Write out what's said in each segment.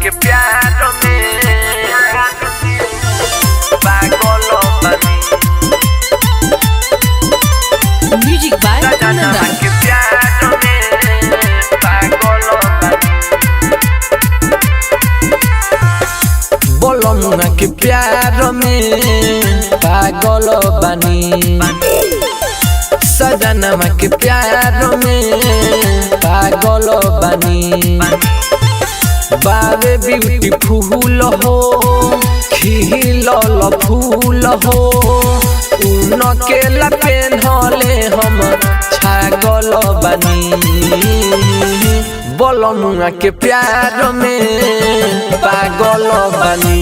के प्यार में पागल बनी। म्यूजिक बाय सजनवा के प्यार में पागल बनी। बोलमुआ के प्यार में पागल बनी। सजनवा के प्यार में पागल बनी। बावे ब्यूटीफुल हो खिलल फूल हो उनके पेन्हले हम छागल बनी। बोलमुआ के प्यार में पागल बनी।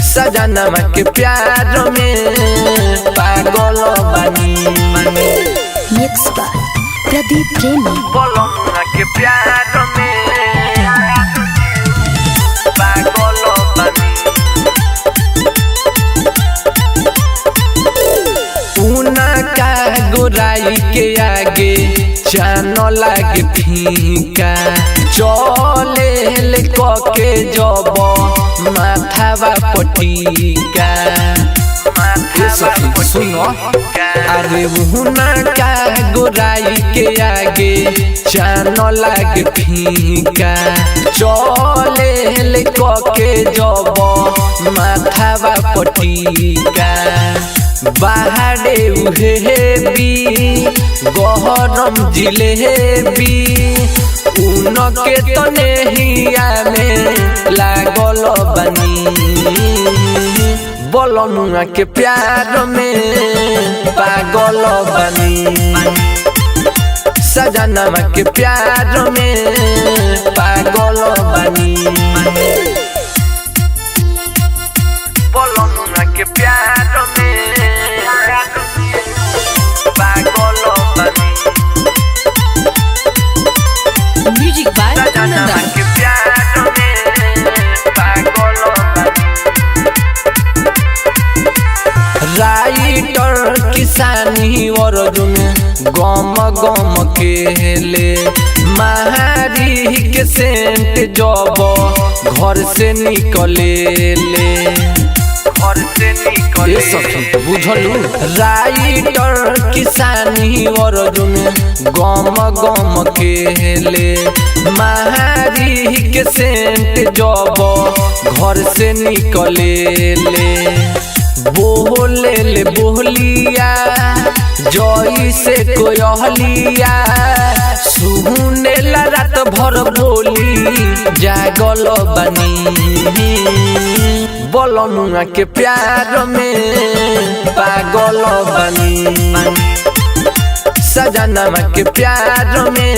सजनवा के प्यार में पागल बनी। मिक्स बाय प्रदीप प्रेमी। बोलमुआ के प्यार में पागल बनी। उनका गोराई के आगे चान लागे फीका चले ले के जब माथावा पटीका। सुनो अरे उनका गोराई के आगे चान लागे फीका चले ले के जब माथावा पटीका। बाहरे उहेबी गहरम जिलेबी उनके तने हिया में लागल बनी। बोलमुआ के प्यार में पागल बनी। सजनवा के प्यार में पागल बनी। बोलमुआ के प्यार में पागल बनी। म्यूजिक बाय सजनवा के प्यार में पागल बनी। राइटर किसानी अर्जुन गम गम केले महारी के सेंट जब घर से निकले ले घर से निकले बुझलू। राइटर किसानी अर्जुन गम गम केले महारी के सेंट जब घर से निकले ले। बोले ले बोलिया जई से कोयलिया सुने ला रात भर बोली जागल बनी। बोलमुआ के प्यार में पागल बनी। सजनवा के प्यार में